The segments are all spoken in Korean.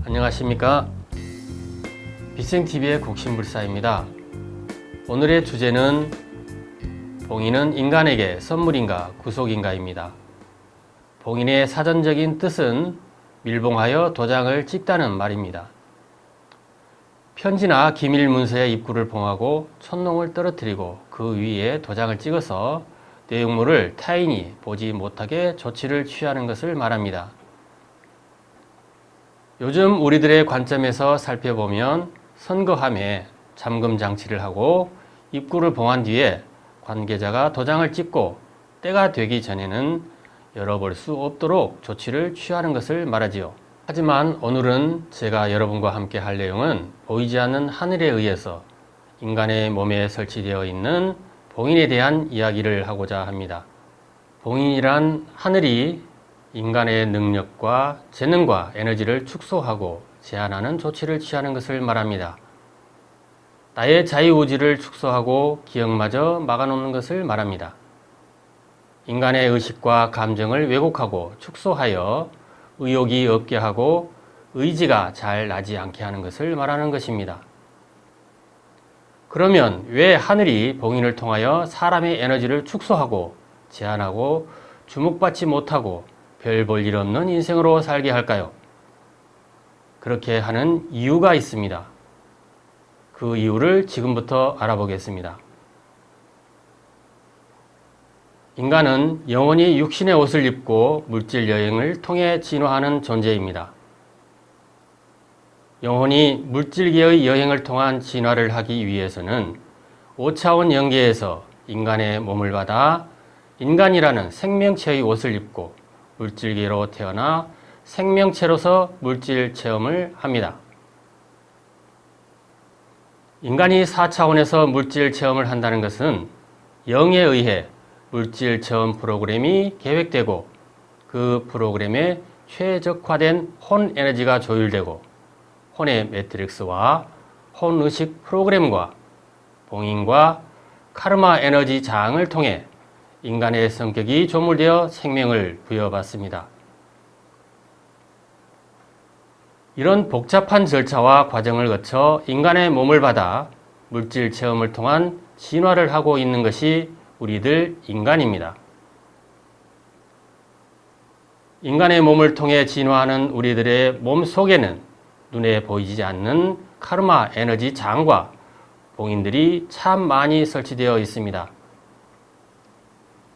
안녕하십니까. 비생TV의 국신불사입니다. 오늘의 주제는 봉인은 인간에게 선물인가 구속인가입니다. 봉인의 사전적인 뜻은 밀봉하여 도장을 찍다는 말입니다. 편지나 기밀 문서의 입구를 봉하고 촛농을 떨어뜨리고 그 위에 도장을 찍어서 내용물을 타인이 보지 못하게 조치를 취하는 것을 말합니다. 요즘 우리들의 관점에서 살펴보면 선거함에 잠금 장치를 하고 입구를 봉한 뒤에 관계자가 도장을 찍고 때가 되기 전에는 열어볼 수 없도록 조치를 취하는 것을 말하지요. 하지만 오늘은 제가 여러분과 함께 할 내용은 보이지 않는 하늘에 의해서 인간의 몸에 설치되어 있는 봉인에 대한 이야기를 하고자 합니다. 봉인이란 하늘이 인간의 능력과 재능과 에너지를 축소하고 제한하는 조치를 취하는 것을 말합니다. 나의 자유의지를 축소하고 기억마저 막아놓는 것을 말합니다. 인간의 의식과 감정을 왜곡하고 축소하여 의욕이 없게 하고 의지가 잘 나지 않게 하는 것을 말하는 것입니다. 그러면 왜 하늘이 봉인을 통하여 사람의 에너지를 축소하고 제한하고 주목받지 못하고 별 볼 일 없는 인생으로 살게 할까요? 그렇게 하는 이유가 있습니다. 그 이유를 지금부터 알아보겠습니다. 인간은 영원히 육신의 옷을 입고 물질 여행을 통해 진화하는 존재입니다. 영혼이 물질계의 여행을 통한 진화를 하기 위해서는 5차원 영계에서 인간의 몸을 받아 인간이라는 생명체의 옷을 입고 물질계로 태어나 생명체로서 물질 체험을 합니다. 인간이 4차원에서 물질 체험을 한다는 것은 영에 의해 물질 체험 프로그램이 계획되고 그 프로그램에 최적화된 혼 에너지가 조율되고 혼의 매트릭스와 혼의식 프로그램과 봉인과 카르마 에너지 장을 통해 인간의 성격이 조물되어 생명을 부여받습니다. 이런 복잡한 절차와 과정을 거쳐 인간의 몸을 받아 물질 체험을 통한 진화를 하고 있는 것이 우리들 인간입니다. 인간의 몸을 통해 진화하는 우리들의 몸 속에는 눈에 보이지 않는 카르마 에너지 장과 봉인들이 참 많이 설치되어 있습니다.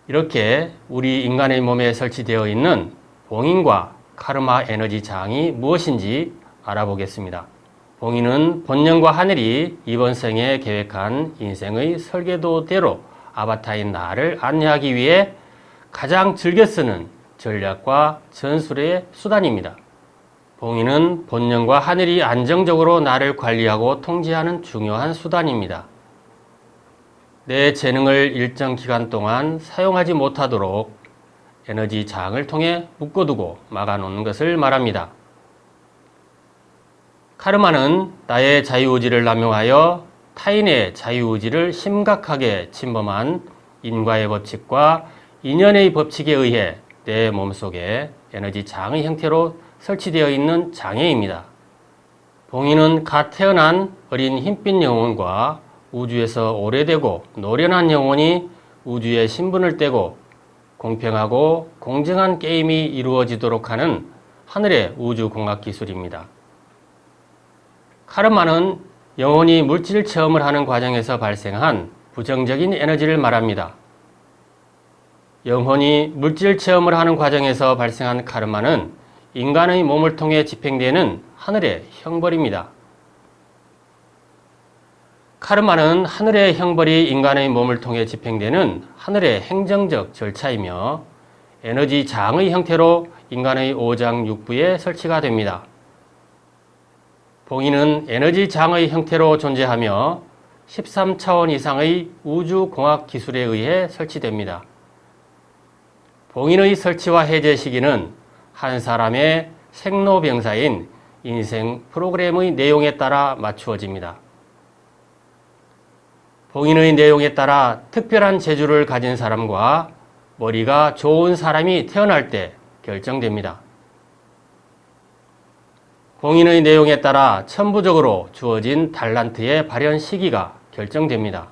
이렇게 우리 인간의 몸에 설치되어 있는 봉인과 카르마 에너지 장이 무엇인지 알아보겠습니다. 봉인은 본능과 하늘이 이번 생에 계획한 인생의 설계도대로 아바타인 나를 안내하기 위해 가장 즐겨 쓰는 전략과 전술의 수단입니다. 봉인은 본능과 하늘이 안정적으로 나를 관리하고 통제하는 중요한 수단입니다. 내 재능을 일정 기간 동안 사용하지 못하도록 에너지 장을 통해 묶어두고 막아놓는 것을 말합니다. 카르마는 나의 자유의지를 남용하여 타인의 자유의지를 심각하게 침범한 인과의 법칙과 인연의 법칙에 의해 내 몸속에 에너지 장의 형태로 설치되어 있는 장애입니다. 봉인은 갓 태어난 어린 흰빛 영혼과 우주에서 오래되고 노련한 영혼이 우주의 신분을 떼고 공평하고 공정한 게임이 이루어지도록 하는 하늘의 우주공학 기술입니다. 카르마는 영혼이 물질 체험을 하는 과정에서 발생한 부정적인 에너지를 말합니다. 영혼이 물질 체험을 하는 과정에서 발생한 카르마는 인간의 몸을 통해 집행되는 하늘의 형벌입니다. 카르마는 하늘의 형벌이 인간의 몸을 통해 집행되는 하늘의 행정적 절차이며 에너지 장의 형태로 인간의 오장육부에 설치가 됩니다. 봉인은 에너지 장의 형태로 존재하며 13차원 이상의 우주공학 기술에 의해 설치됩니다. 봉인의 설치와 해제 시기는 한 사람의 생로병사인 인생 프로그램의 내용에 따라 맞추어집니다. 봉인의 내용에 따라 특별한 재주를 가진 사람과 머리가 좋은 사람이 태어날 때 결정됩니다. 봉인의 내용에 따라 천부적으로 주어진 달란트의 발현 시기가 결정됩니다.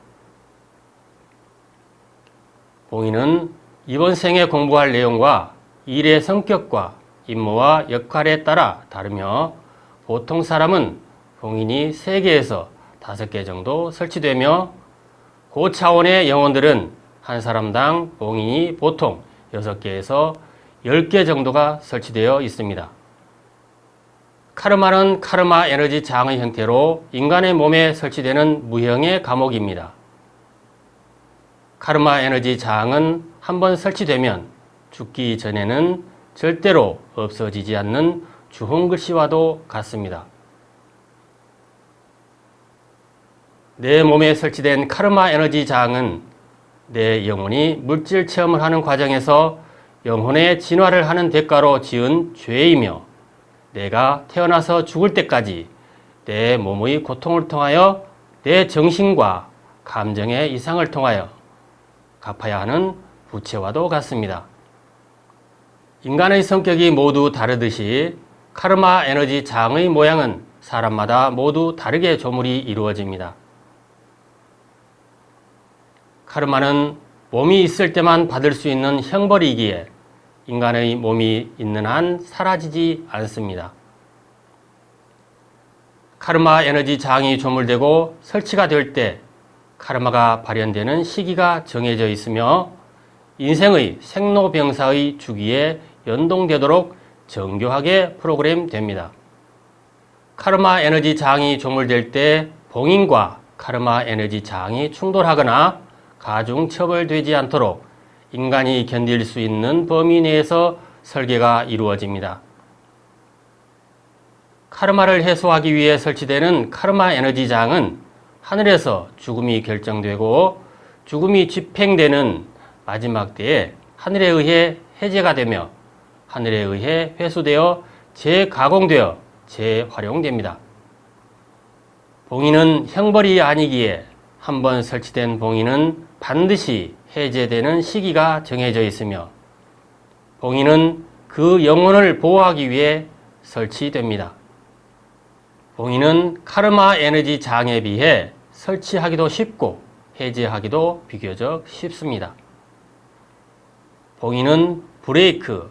봉인은 이번 생에 공부할 내용과 일의 성격과 임무와 역할에 따라 다르며 보통 사람은 봉인이 3개에서 5개 정도 설치되며 고차원의 영혼들은 한 사람당 봉인이 보통 6개에서 10개 정도가 설치되어 있습니다. 카르마는 카르마 에너지 장의 형태로 인간의 몸에 설치되는 무형의 감옥입니다. 카르마 에너지 장은 한번 설치되면 죽기 전에는 절대로 없어지지 않는 주홍글씨와도 같습니다. 내 몸에 설치된 카르마 에너지 장은 내 영혼이 물질 체험을 하는 과정에서 영혼의 진화를 하는 대가로 지은 죄이며 내가 태어나서 죽을 때까지 내 몸의 고통을 통하여 내 정신과 감정의 이상을 통하여 갚아야 하는 부채와도 같습니다. 인간의 성격이 모두 다르듯이 카르마 에너지 장의 모양은 사람마다 모두 다르게 조물이 이루어집니다. 카르마는 몸이 있을 때만 받을 수 있는 형벌이기에 인간의 몸이 있는 한 사라지지 않습니다. 카르마 에너지 장이 조물되고 설치가 될 때 카르마가 발현되는 시기가 정해져 있으며 인생의 생로병사의 주기에 연동되도록 정교하게 프로그램됩니다. 카르마 에너지 장이 조물될 때 봉인과 카르마 에너지 장이 충돌하거나 가중 처벌되지 않도록 인간이 견딜 수 있는 범위 내에서 설계가 이루어집니다. 카르마를 해소하기 위해 설치되는 카르마 에너지 장은 하늘에서 죽음이 결정되고 죽음이 집행되는 마지막 때에 하늘에 의해 해제가 되며 하늘에 의해 회수되어 재가공되어 재활용됩니다. 봉인은 형벌이 아니기에 한번 설치된 봉인은 반드시 해제되는 시기가 정해져 있으며 봉인은 그 영혼을 보호하기 위해 설치됩니다. 봉인은 카르마 에너지 장에 비해 설치하기도 쉽고 해제하기도 비교적 쉽습니다. 봉인은 브레이크,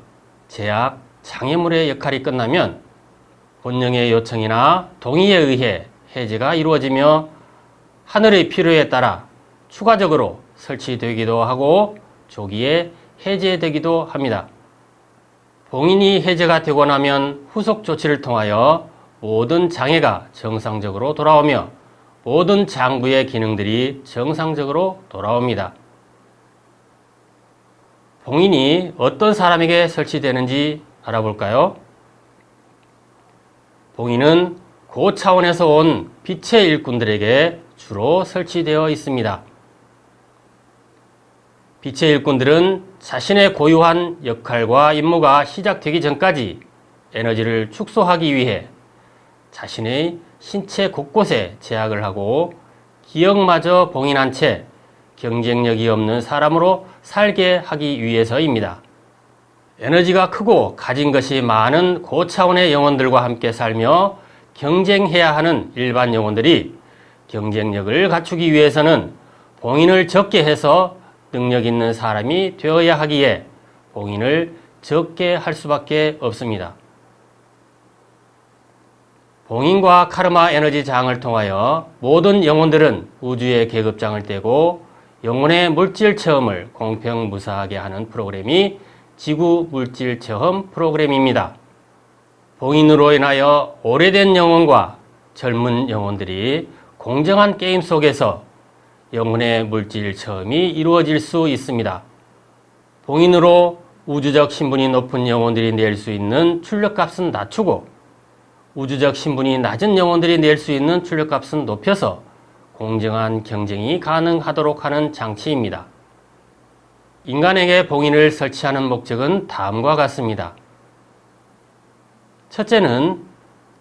제약, 장애물의 역할이 끝나면 본령의 요청이나 동의에 의해 해제가 이루어지며 하늘의 필요에 따라 추가적으로 설치되기도 하고 조기에 해제되기도 합니다. 봉인이 해제가 되고 나면 후속 조치를 통하여 모든 장애가 정상적으로 돌아오며 모든 장부의 기능들이 정상적으로 돌아옵니다. 봉인이 어떤 사람에게 설치되는지 알아볼까요? 봉인은 고차원에서 온 빛의 일꾼들에게 주로 설치되어 있습니다. 빛의 일꾼들은 자신의 고유한 역할과 임무가 시작되기 전까지 에너지를 축소하기 위해 자신의 신체 곳곳에 제약을 하고 기억마저 봉인한 채 경쟁력이 없는 사람으로 살게 하기 위해서입니다. 에너지가 크고 가진 것이 많은 고차원의 영혼들과 함께 살며 경쟁해야 하는 일반 영혼들이 경쟁력을 갖추기 위해서는 봉인을 적게 해서 능력 있는 사람이 되어야 하기에 봉인을 적게 할 수밖에 없습니다. 봉인과 카르마 에너지 장을 통하여 모든 영혼들은 우주의 계급장을 떼고 영혼의 물질 체험을 공평무사하게 하는 프로그램이 지구 물질 체험 프로그램입니다. 봉인으로 인하여 오래된 영혼과 젊은 영혼들이 공정한 게임 속에서 영혼의 물질 체험이 이루어질 수 있습니다. 봉인으로 우주적 신분이 높은 영혼들이 낼 수 있는 출력값은 낮추고 우주적 신분이 낮은 영혼들이 낼 수 있는 출력값은 높여서 공정한 경쟁이 가능하도록 하는 장치입니다. 인간에게 봉인을 설치하는 목적은 다음과 같습니다. 첫째는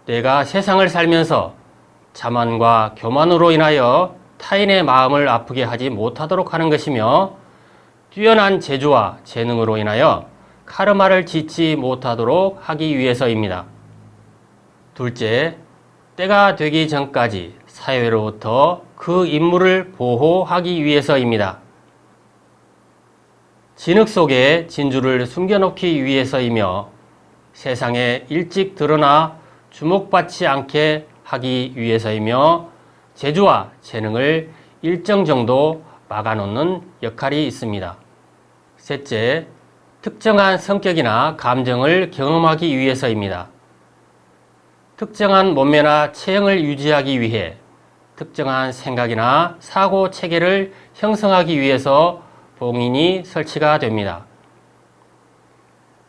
내가 세상을 살면서 자만과 교만으로 인하여 타인의 마음을 아프게 하지 못하도록 하는 것이며 뛰어난 재주와 재능으로 인하여 카르마를 짓지 못하도록 하기 위해서입니다. 둘째, 때가 되기 전까지 사회로부터 그 인물을 보호하기 위해서입니다. 진흙 속에 진주를 숨겨놓기 위해서이며 세상에 일찍 드러나 주목받지 않게 하기 위해서이며 재주와 재능을 일정 정도 막아놓는 역할이 있습니다. 셋째, 특정한 성격이나 감정을 경험하기 위해서입니다. 특정한 몸매나 체형을 유지하기 위해 특정한 생각이나 사고 체계를 형성하기 위해서 봉인이 설치가 됩니다.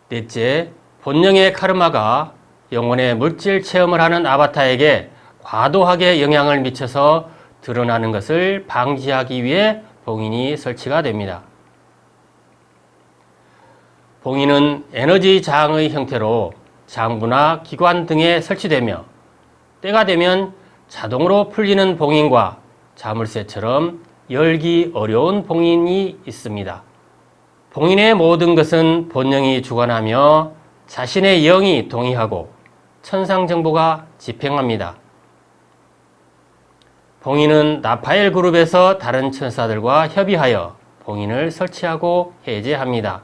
넷째, 본능의 카르마가 영혼의 물질 체험을 하는 아바타에게 과도하게 영향을 미쳐서 드러나는 것을 방지하기 위해 봉인이 설치가 됩니다. 봉인은 에너지 저항의 형태로 장부나 기관 등에 설치되며 때가 되면 자동으로 풀리는 봉인과 자물쇠처럼 열기 어려운 봉인이 있습니다. 봉인의 모든 것은 본능이 주관하며 자신의 영이 동의하고 천상정보가 집행합니다. 봉인은 라파엘 그룹에서 다른 천사들과 협의하여 봉인을 설치하고 해제합니다.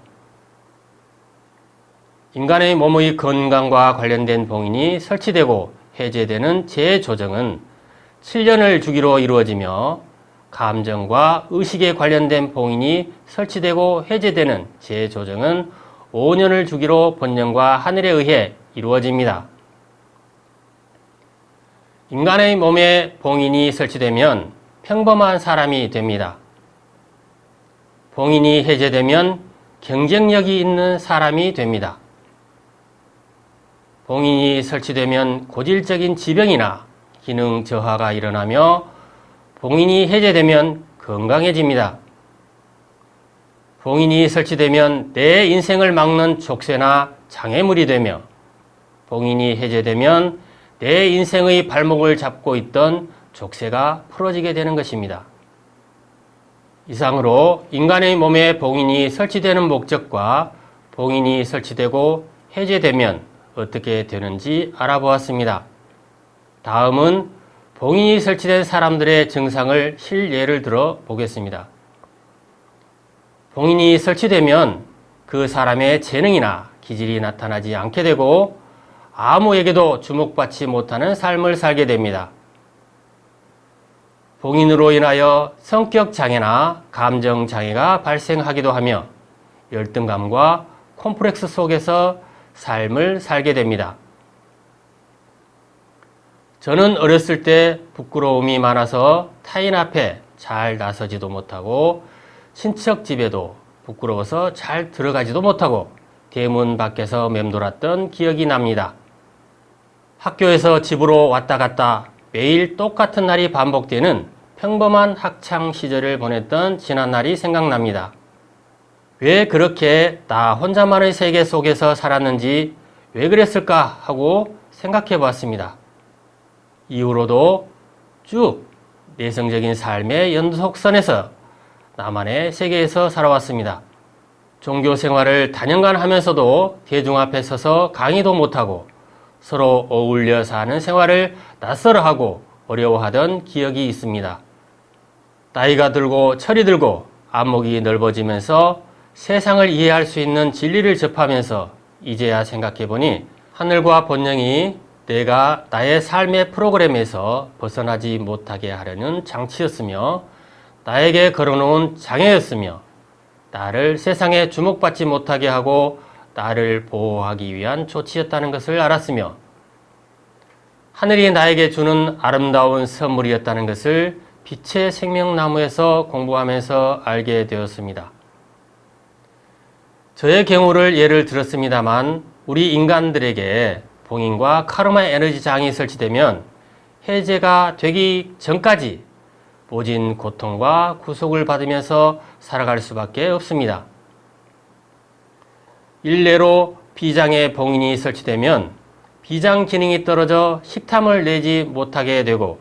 인간의 몸의 건강과 관련된 봉인이 설치되고 해제되는 재조정은 7년을 주기로 이루어지며 감정과 의식에 관련된 봉인이 설치되고 해제되는 재조정은 5년을 주기로 본능과 하늘에 의해 이루어집니다. 인간의 몸에 봉인이 설치되면 평범한 사람이 됩니다. 봉인이 해제되면 경쟁력이 있는 사람이 됩니다. 봉인이 설치되면 고질적인 지병이나 기능 저하가 일어나며 봉인이 해제되면 건강해집니다. 봉인이 설치되면 내 인생을 막는 족쇄나 장애물이 되며 봉인이 해제되면 내 인생의 발목을 잡고 있던 족쇄가 풀어지게 되는 것입니다. 이상으로 인간의 몸에 봉인이 설치되는 목적과 봉인이 설치되고 해제되면 어떻게 되는지 알아보았습니다. 다음은 봉인이 설치된 사람들의 증상을 실예를 들어 보겠습니다. 봉인이 설치되면 그 사람의 재능이나 기질이 나타나지 않게 되고 아무에게도 주목받지 못하는 삶을 살게 됩니다. 봉인으로 인하여 성격 장애나 감정 장애가 발생하기도 하며 열등감과 콤플렉스 속에서 삶을 살게 됩니다. 저는 어렸을 때 부끄러움이 많아서 타인 앞에 잘 나서지도 못하고 친척 집에도 부끄러워서 잘 들어가지도 못하고 대문 밖에서 맴돌았던 기억이 납니다. 학교에서 집으로 왔다 갔다 매일 똑같은 날이 반복되는 평범한 학창 시절을 보냈던 지난 날이 생각납니다. 왜 그렇게 나 혼자만의 세계 속에서 살았는지 왜 그랬을까 하고 생각해 보았습니다. 이후로도 쭉 내성적인 삶의 연속선에서 나만의 세계에서 살아왔습니다. 종교 생활을 다년간 하면서도 대중 앞에 서서 강의도 못하고 서로 어울려 사는 생활을 낯설어하고 어려워하던 기억이 있습니다. 나이가 들고 철이 들고 안목이 넓어지면서 세상을 이해할 수 있는 진리를 접하면서 이제야 생각해보니 하늘과 본능이 내가 나의 삶의 프로그램에서 벗어나지 못하게 하려는 장치였으며 나에게 걸어놓은 장애였으며 나를 세상에 주목받지 못하게 하고 나를 보호하기 위한 조치였다는 것을 알았으며 하늘이 나에게 주는 아름다운 선물이었다는 것을 빛의 생명나무에서 공부하면서 알게 되었습니다. 저의 경우를 예를 들었습니다만 우리 인간들에게 봉인과 카르마 에너지 장이 설치되면 해제가 되기 전까지 모진 고통과 구속을 받으면서 살아갈 수밖에 없습니다. 일례로 비장의 봉인이 설치되면 비장 기능이 떨어져 식탐을 내지 못하게 되고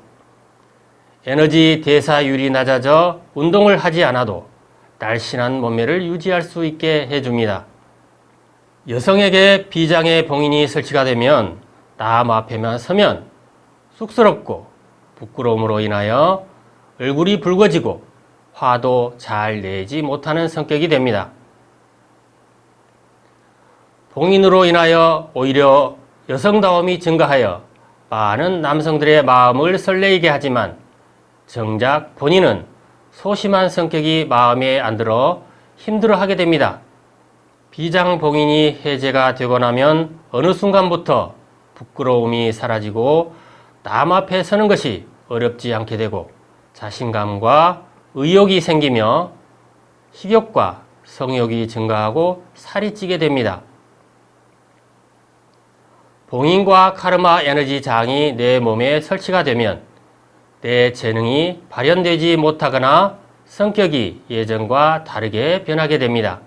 에너지 대사율이 낮아져 운동을 하지 않아도 날씬한 몸매를 유지할 수 있게 해줍니다. 여성에게 비장의 봉인이 설치가 되면 남 앞에만 서면 쑥스럽고 부끄러움으로 인하여 얼굴이 붉어지고 화도 잘 내지 못하는 성격이 됩니다. 봉인으로 인하여 오히려 여성다움이 증가하여 많은 남성들의 마음을 설레이게 하지만 정작 본인은 소심한 성격이 마음에 안 들어 힘들어하게 됩니다. 비장봉인이 해제가 되고 나면 어느 순간부터 부끄러움이 사라지고 남 앞에 서는 것이 어렵지 않게 되고 자신감과 의욕이 생기며 식욕과 성욕이 증가하고 살이 찌게 됩니다. 봉인과 카르마 에너지 장이 내 몸에 설치가 되면 내 재능이 발현되지 못하거나 성격이 예전과 다르게 변하게 됩니다.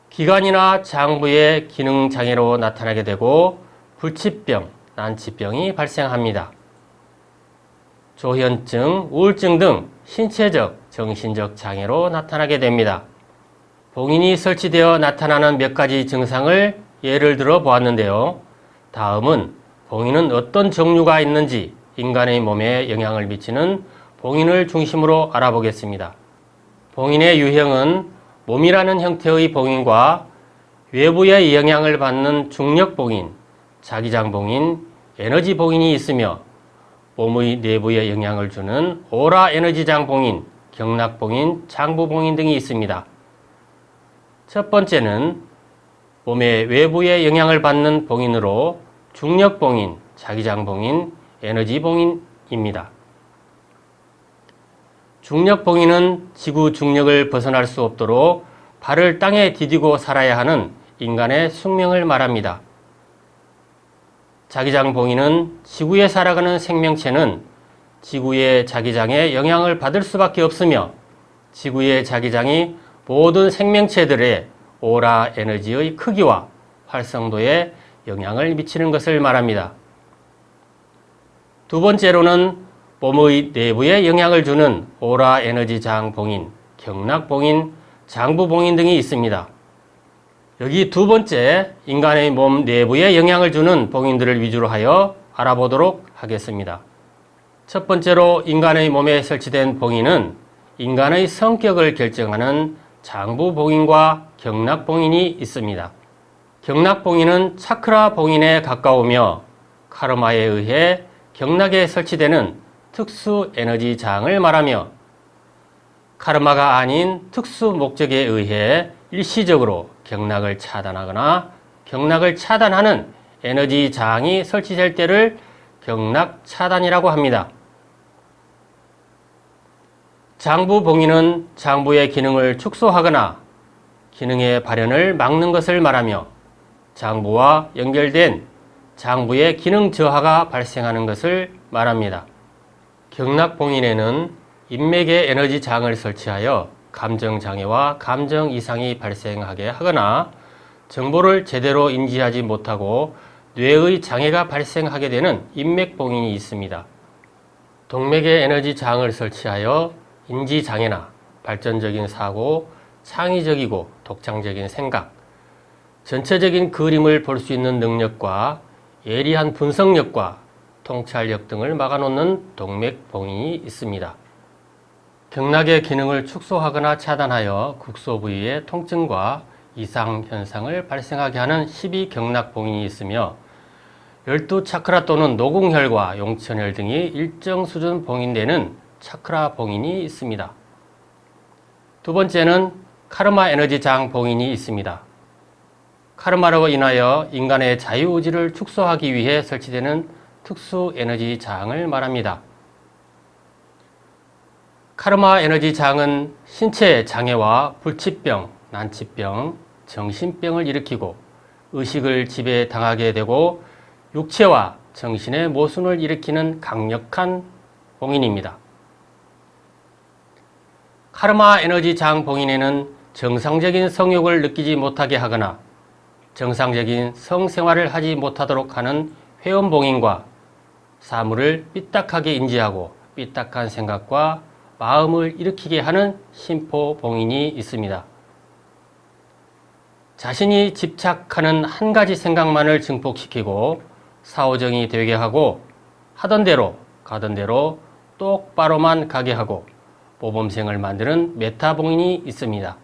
기관이나 장부의 기능 장애로 나타나게 되고 불치병, 난치병이 발생합니다. 조현증, 우울증 등 신체적, 정신적 장애로 나타나게 됩니다. 봉인이 설치되어 나타나는 몇 가지 증상을 예를 들어 보았는데요. 다음은 봉인은 어떤 종류가 있는지 인간의 몸에 영향을 미치는 봉인을 중심으로 알아보겠습니다. 봉인의 유형은 몸이라는 형태의 봉인과 외부의 영향을 받는 중력 봉인, 자기장 봉인, 에너지 봉인이 있으며 몸의 내부에 영향을 주는 오라 에너지장 봉인, 경락 봉인, 장부 봉인 등이 있습니다. 첫 번째는 몸의 외부에 영향을 받는 봉인으로 중력 봉인, 자기장 봉인, 에너지 봉인입니다. 중력 봉인은 지구 중력을 벗어날 수 없도록 발을 땅에 디디고 살아야 하는 인간의 숙명을 말합니다. 자기장 봉인은 지구에 살아가는 생명체는 지구의 자기장에 영향을 받을 수밖에 없으며 지구의 자기장이 모든 생명체들의 오라 에너지의 크기와 활성도에 영향을 미치는 것을 말합니다. 두 번째로는 몸의 내부에 영향을 주는 오라 에너지 장 봉인, 경락 봉인, 장부 봉인 등이 있습니다. 여기 두 번째 인간의 몸 내부에 영향을 주는 봉인들을 위주로 하여 알아보도록 하겠습니다. 첫 번째로 인간의 몸에 설치된 봉인은 인간의 성격을 결정하는 장부 봉인과 경락 봉인이 있습니다. 경락 봉인은 차크라 봉인에 가까우며 카르마에 의해 경락에 설치되는 특수 에너지 장을 말하며 카르마가 아닌 특수 목적에 의해 일시적으로 경락을 차단하거나 경락을 차단하는 에너지 장이 설치될 때를 경락 차단이라고 합니다. 장부 봉인은 장부의 기능을 축소하거나 기능의 발현을 막는 것을 말하며 장부와 연결된 장부의 기능 저하가 발생하는 것을 말합니다. 경락 봉인에는 인맥의 에너지 장을 설치하여 감정 장애와 감정 이상이 발생하게 하거나 정보를 제대로 인지하지 못하고 뇌의 장애가 발생하게 되는 인맥 봉인이 있습니다. 동맥의 에너지 장을 설치하여 인지 장애나 발전적인 사고, 창의적이고 독창적인 생각, 전체적인 그림을 볼 수 있는 능력과 예리한 분석력과 통찰력 등을 막아놓는 동맥 봉인이 있습니다. 경락의 기능을 축소하거나 차단하여 국소 부위의 통증과 이상 현상을 발생하게 하는 12경락 봉인이 있으며 12차크라 또는 노궁혈과 용천혈 등이 일정 수준 봉인되는 차크라 봉인이 있습니다. 두 번째는 카르마 에너지 장 봉인이 있습니다. 카르마로 인하여 인간의 자유의지를 축소하기 위해 설치되는 특수 에너지 장을 말합니다. 카르마 에너지 장은 신체 장애와 불치병, 난치병, 정신병을 일으키고 의식을 지배당하게 되고 육체와 정신의 모순을 일으키는 강력한 봉인입니다. 카르마 에너지 장 봉인에는 정상적인 성욕을 느끼지 못하게 하거나 정상적인 성생활을 하지 못하도록 하는 회원 봉인과 사물을 삐딱하게 인지하고 삐딱한 생각과 마음을 일으키게 하는 심포 봉인이 있습니다. 자신이 집착하는 한 가지 생각만을 증폭시키고 사오정이 되게 하고 하던 대로 가던 대로 똑바로만 가게 하고 모범생을 만드는 메타봉인이 있습니다.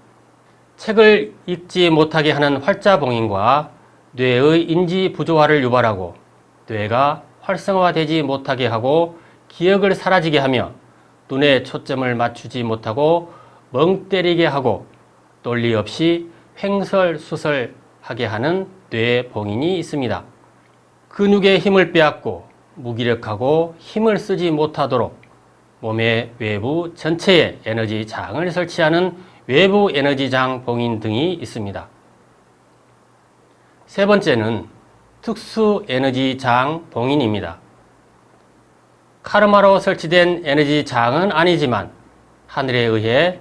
책을 읽지 못하게 하는 활자봉인과 뇌의 인지 부조화를 유발하고 뇌가 활성화되지 못하게 하고 기억을 사라지게 하며 눈에 초점을 맞추지 못하고 멍 때리게 하고 논리 없이 횡설수설하게 하는 뇌봉인이 있습니다. 근육의 힘을 빼앗고 무기력하고 힘을 쓰지 못하도록 몸의 외부 전체에 에너지 장을 설치하는 외부 에너지장 봉인 등이 있습니다. 세 번째는 특수 에너지장 봉인입니다. 카르마로 설치된 에너지장은 아니지만 하늘에 의해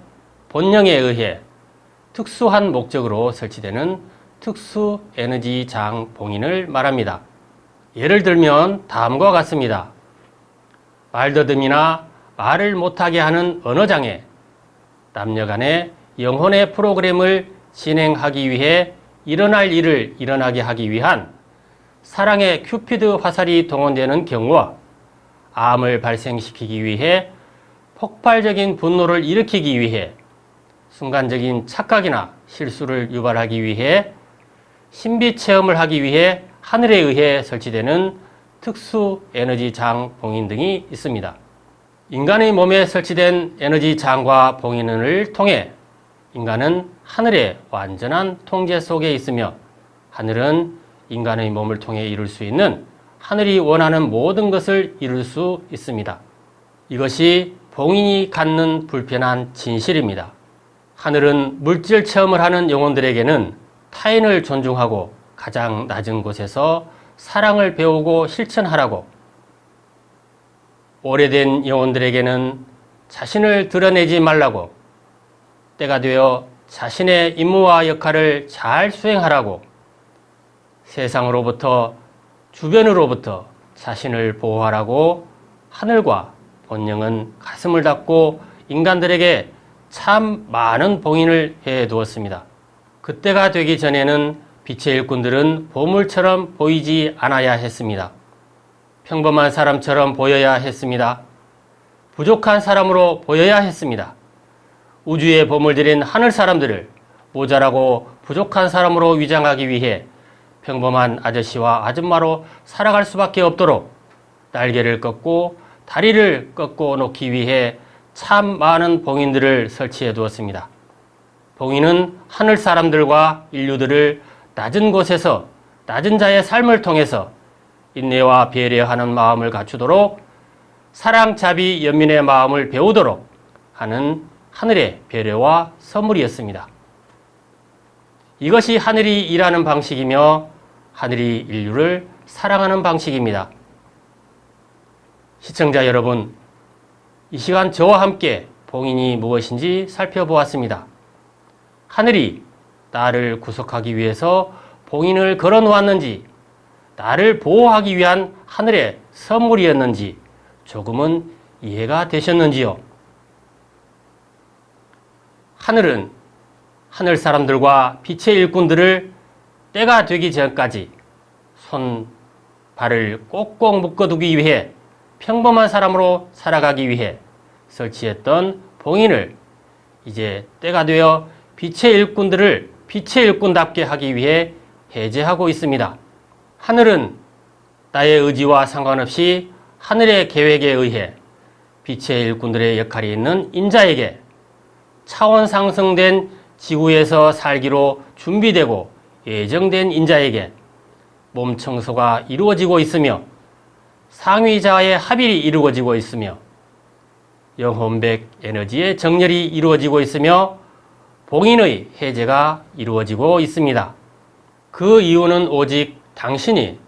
본능에 의해 특수한 목적으로 설치되는 특수 에너지장 봉인을 말합니다. 예를 들면 다음과 같습니다. 말더듬이나 말을 못하게 하는 언어장애, 남녀 간의 영혼의 프로그램을 진행하기 위해 일어날 일을 일어나게 하기 위한 사랑의 큐피드 화살이 동원되는 경우와 암을 발생시키기 위해 폭발적인 분노를 일으키기 위해 순간적인 착각이나 실수를 유발하기 위해 신비 체험을 하기 위해 하늘에 의해 설치되는 특수 에너지 장 봉인 등이 있습니다. 인간의 몸에 설치된 에너지 장과 봉인을 통해 인간은 하늘의 완전한 통제 속에 있으며 하늘은 인간의 몸을 통해 이룰 수 있는 하늘이 원하는 모든 것을 이룰 수 있습니다. 이것이 봉인이 갖는 불편한 진실입니다. 하늘은 물질 체험을 하는 영혼들에게는 타인을 존중하고 가장 낮은 곳에서 사랑을 배우고 실천하라고, 오래된 영혼들에게는 자신을 드러내지 말라고, 때가 되어 자신의 임무와 역할을 잘 수행하라고, 세상으로부터 주변으로부터 자신을 보호하라고 하늘과 본능은 가슴을 닫고 인간들에게 참 많은 봉인을 해 두었습니다. 그때가 되기 전에는 빛의 일꾼들은 보물처럼 보이지 않아야 했습니다. 평범한 사람처럼 보여야 했습니다. 부족한 사람으로 보여야 했습니다. 우주의 보물들인 하늘 사람들을 모자라고 부족한 사람으로 위장하기 위해 평범한 아저씨와 아줌마로 살아갈 수밖에 없도록 날개를 꺾고 다리를 꺾고 놓기 위해 참 많은 봉인들을 설치해 두었습니다. 봉인은 하늘 사람들과 인류들을 낮은 곳에서 낮은 자의 삶을 통해서 인내와 배려하는 마음을 갖추도록 사랑, 자비, 연민의 마음을 배우도록 하는 하늘의 배려와 선물이었습니다. 이것이 하늘이 일하는 방식이며 하늘이 인류를 사랑하는 방식입니다. 시청자 여러분, 이 시간 저와 함께 봉인이 무엇인지 살펴보았습니다. 하늘이 나를 구속하기 위해서 봉인을 걸어 놓았는지, 나를 보호하기 위한 하늘의 선물이었는지 조금은 이해가 되셨는지요? 하늘은 하늘 사람들과 빛의 일꾼들을 때가 되기 전까지 손, 발을 꼭꼭 묶어두기 위해 평범한 사람으로 살아가기 위해 설치했던 봉인을 이제 때가 되어 빛의 일꾼들을 빛의 일꾼답게 하기 위해 해제하고 있습니다. 하늘은 나의 의지와 상관없이 하늘의 계획에 의해 빛의 일꾼들의 역할이 있는 인자에게 차원 상승된 지구에서 살기로 준비되고 예정된 인자에게 몸 청소가 이루어지고 있으며 상위자의 합일이 이루어지고 있으며 영혼백 에너지의 정렬이 이루어지고 있으며 봉인의 해제가 이루어지고 있습니다. 그 이유는 오직 당신이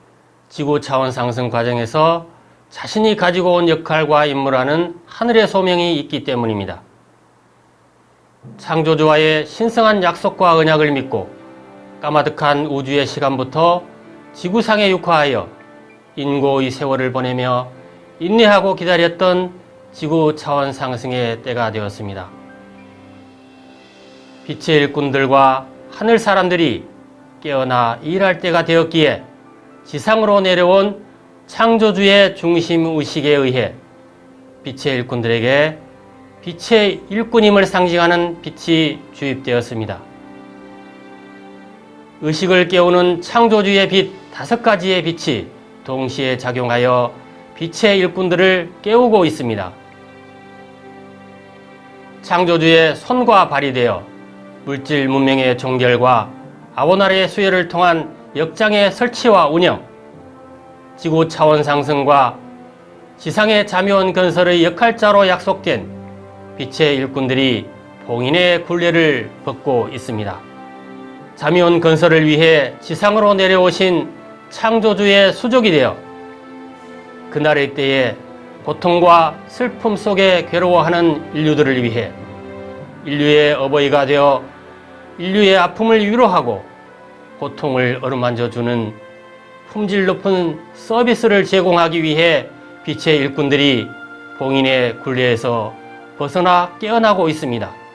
지구 차원 상승 과정에서 자신이 가지고 온 역할과 임무라는 하늘의 소명이 있기 때문입니다. 창조주와의 신성한 약속과 언약을 믿고 까마득한 우주의 시간부터 지구상에 육화하여 인고의 세월을 보내며 인내하고 기다렸던 지구 차원 상승의 때가 되었습니다. 빛의 일꾼들과 하늘 사람들이 깨어나 일할 때가 되었기에 지상으로 내려온 창조주의 중심의식에 의해 빛의 일꾼들에게 빛의 일꾼임을 상징하는 빛이 주입되었습니다. 의식을 깨우는 창조주의 빛 5가지의 빛이 동시에 작용하여 빛의 일꾼들을 깨우고 있습니다. 창조주의 손과 발이 되어 물질 문명의 종결과 아보나르의 수혜를 통한 역장의 설치와 운영, 지구 차원 상승과 지상의 자묘원 건설의 역할자로 약속된 빛의 일꾼들이 봉인의 굴레를 벗고 있습니다. 자묘원 건설을 위해 지상으로 내려오신 창조주의 수족이 되어 그날의 때에 고통과 슬픔 속에 괴로워하는 인류들을 위해 인류의 어버이가 되어 인류의 아픔을 위로하고 고통을 어루만져주는 품질 높은 서비스를 제공하기 위해 빛의 일꾼들이 봉인의 굴레에서 벗어나 깨어나고 있습니다.